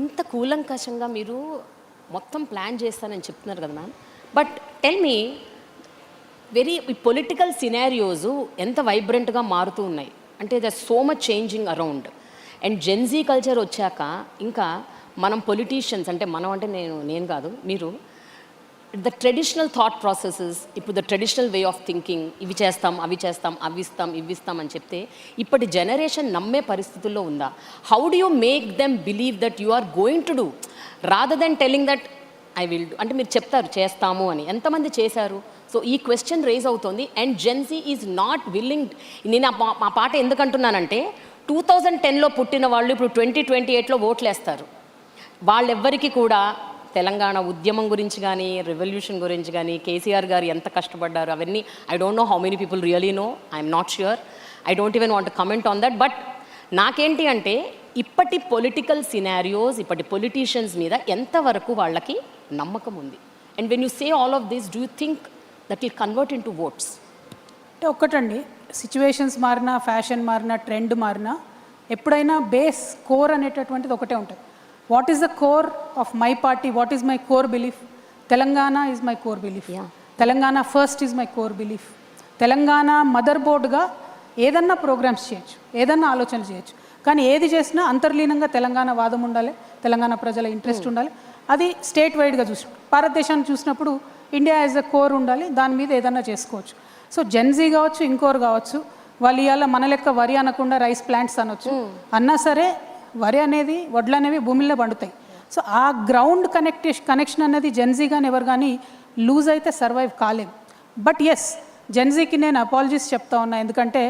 ఇంత కూలంకషంగా మీరు మొత్తం ప్లాన్ చేస్తానని చెప్తున్నారు కదా ma'am. But tell me very political scenarios ఎంత వైబ్రెంట్గా మారుతూ ఉన్నాయి అంటే the so much changing around. And Gen Z culture వచ్చాక ఇంకా మనం పొలిటీషియన్స్ అంటే మనం అంటే నేను కాదు మీరు ద ట్రెడిషనల్ థాట్ ప్రాసెసెస్ ఇప్పుడు the traditional way of thinking ఇవి చేస్తాం అవి చేస్తాం అవి ఇస్తాం ఇవి ఇస్తాం అని చెప్తే ఇప్పటి జనరేషన్ నమ్మే పరిస్థితుల్లో ఉందా? How do you make them believe that you are going to do rather than telling that I will do అంటే మీరు చెప్తారు చేస్తాము అని, ఎంతమంది చేశారు? సో ఈ క్వశ్చన్ రేజ్ అవుతుంది. And Gen Z is not willing. నేను ఆ పాట ఎందుకంటున్నానంటే 2010లో పుట్టిన వాళ్ళు ఇప్పుడు 2028లో ఓట్లు వేస్తారు. వాళ్ళెవ్వరికి కూడా తెలంగాణ ఉద్యమం గురించి కానీ రెవల్యూషన్ గురించి కానీ కేసీఆర్ గారు ఎంత కష్టపడ్డారు అవన్నీ I don't know how many people really know. I'm not sure. I don't even want comment on that. But నాకేంటి అంటే ఇప్పటి పొలిటికల్ సినారియోస్ ఇప్పటి పొలిటీషియన్స్ మీద ఎంతవరకు వాళ్ళకి నమ్మకం ఉంది? And when you say all of this do you think that will convert into votes? అంటే ఒక్కటండి, సిచ్యువేషన్స్ మారినా ఫ్యాషన్ మారినా ట్రెండ్ మారినా ఎప్పుడైనా బేస్ కోర్ అనేటటువంటిది ఒకటే ఉంటుంది. What is the core of my party? What is my core belief? Telangana is my core belief. Telangana first is my core belief. Telangana mother బోర్డ్గా ఏదన్నా ప్రోగ్రామ్స్ చేయొచ్చు, ఏదన్నా ఆలోచన చేయొచ్చు, కానీ ఏది చేసినా అంతర్లీనంగా తెలంగాణ వాదం ఉండాలి, తెలంగాణ ప్రజల ఇంట్రెస్ట్ ఉండాలి. అది స్టేట్ వైడ్గా చూసి భారతదేశాన్ని చూసినప్పుడు ఇండియా యాజ్ అ కోర్ ఉండాలి, దాని మీద ఏదన్నా చేసుకోవచ్చు. సో జెన్జీ కావచ్చు ఇంకోరు కావచ్చు, వాళ్ళు ఇవాళ మన లెక్క వరి అనకుండా రైస్ ప్లాంట్స్ అనొచ్చు, అన్నా సరే వరి అనేది వడ్లు అనేవి భూమిలో పండుతాయి. సో ఆ గ్రౌండ్ కనెక్షన్ అనేది జెన్జీ కానీ ఎవరు కానీ లూజ్ అయితే సర్వైవ్ కాలేం. బట్ ఎస్, జెన్జీకి నేను అపాలజీస్ చెప్తా ఉన్నా, ఎందుకంటే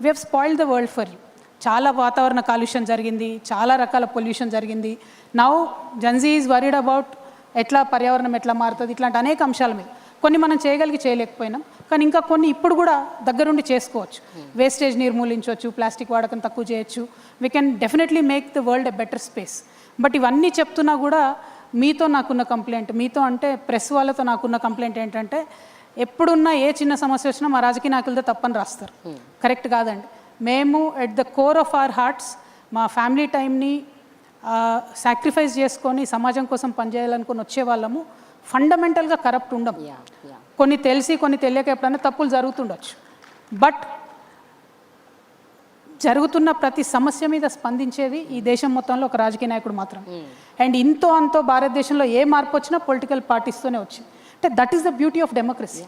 we have spoiled the world for you. చాలా వాతావరణ కాలుష్యం జరిగింది, చాలా రకాల పొల్యూషన్ జరిగింది. Now Gen Z is worried about ఎట్లా పర్యావరణం ఎట్లా మారుతుంది, ఇట్లాంటి అనేక అంశాల మీద కొన్ని మనం చేయలేకపోయినాం, కానీ ఇంకా కొన్ని ఇప్పుడు కూడా దగ్గరుండి చేసుకోవచ్చు. వేస్టేజ్ నిర్మూలించవచ్చు, ప్లాస్టిక్ వాడకం తక్కువ చేయొచ్చు. We can definitely make the world a better space. But ఇవన్నీ చెప్తున్నా కూడా మీతో నాకున్న కంప్లైంట్, మీతో అంటే ప్రెస్ వాళ్ళతో నాకున్న కంప్లైంట్ ఏంటంటే ఎప్పుడున్నా ఏ చిన్న సమస్య వచ్చినా మా రాజకీయ నాయకులతో తప్పని రాస్తారు. కరెక్ట్ కాదండి. మేము at the core of our hearts మా ఫ్యామిలీ టైంని సాక్రిఫైస్ చేసుకొని సమాజం కోసం పనిచేయాలనుకుని వచ్చే వాళ్ళము ఫండమెంటల్గా కరప్ట్ ఉండము. కొన్ని తెలిసి కొన్ని తెలియక ఎప్పుడైనా తప్పులు జరుగుతుండొచ్చు. బట్ జరుగుతున్న ప్రతి సమస్య మీద స్పందించేది ఈ దేశం మొత్తంలో ఒక రాజకీయ నాయకుడు మాత్రం. అండ్ ఇంతో అంతో భారతదేశంలో ఏ మార్పు వచ్చినా పొలిటికల్ పార్టీస్తోనే వచ్చింది. అంటే that is the beauty of democracy.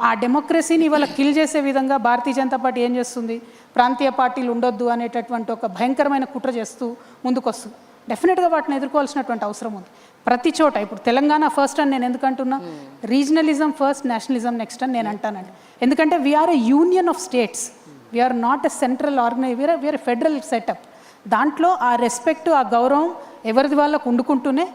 ఆ డెమోక్రసీని ఇవాళ కిల్ చేసే విధంగా భారతీయ జనతా పార్టీ ఏం చేస్తుంది, ప్రాంతీయ పార్టీలు ఉండొద్దు అనేటటువంటి ఒక భయంకరమైన కుట్ర చేస్తూ ముందుకొస్తుంది. డెఫినెట్గా వాటిని ఎదుర్కోవాల్సినటువంటి అవసరం ఉంది ప్రతి చోట. ఇప్పుడు తెలంగాణ ఫస్ట్ అని నేను ఎందుకంటున్నా, రీజనలిజం ఫస్ట్, నేషనలిజం నెక్స్ట్ అని నేను అంటానండి. ఎందుకంటే we are a union of states, we are not a central we are a federal setup. దాంట్లో ఆ రెస్పెక్ట్, ఆ గౌరవం ఎవరిది వాళ్ళకు ఉండుకుంటూనే,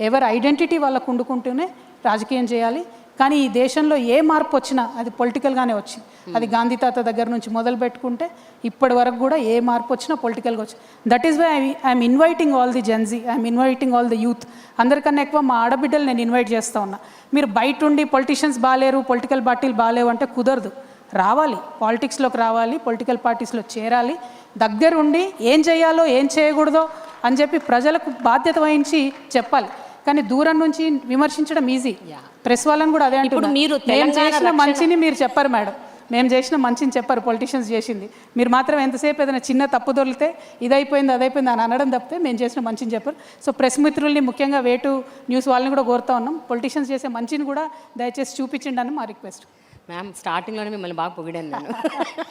ఎవరి ఐడెంటిటీ వాళ్ళకు ఉండుకుంటూనే రాజకీయం చేయాలి. కానీ ఈ దేశంలో ఏ మార్పు వచ్చినా అది పొలిటికల్గానే వచ్చింది. అది గాంధీ తాత దగ్గర నుంచి మొదలు పెట్టుకుంటే ఇప్పటి వరకు కూడా ఏ మార్పు వచ్చినా పొలిటికల్గా వచ్చింది. That is why I'm inviting all the Gen Z, I'm inviting all the youth. అందరికన్నా ఎక్కువ మా ఆడబిడ్డలు నేను ఇన్వైట్ చేస్తూ ఉన్నా. మీరు బయట ఉండి పొలిటీషియన్స్ బాగాలేరు, పొలిటికల్ పార్టీలు బాగాలేవు అంటే కుదరదు. రావాలి, పాలిటిక్స్లోకి రావాలి, పొలిటికల్ పార్టీస్లో చేరాలి, దగ్గరుండి ఏం చేయాలో ఏం చేయకూడదో అని చెప్పి ప్రజలకు బాధ్యత వహించి చెప్పాలి. కానీ దూరం నుంచి విమర్శించడం ఈజీ. ప్రెస్ వాళ్ళని కూడా అదే అంటున్నారు, మేము చేసిన మంచిని మీరు చెప్పరు మేడం, మేము చేసిన మంచిని చెప్పరు, పొలిటీషియన్స్ చేసింది. మీరు మాత్రం ఎంతసేపు ఏదైనా చిన్న తప్పు దొరికితే ఇదైపోయింది అదైపోయింది అని అనడం తప్పితే మేము చేసిన మంచిని చెప్పరు. సో ప్రెస్ మిత్రుల్ని ముఖ్యంగా వేటు న్యూస్ వాళ్ళని కూడా కోరుతా ఉన్నాం, పొలిటీషియన్స్ చేసే మంచిని కూడా దయచేసి చూపించండి అని మా రిక్వెస్ట్. మ్యామ్ స్టార్టింగ్లోనే మిమ్మల్ని బాగా పొగిడాను నేను.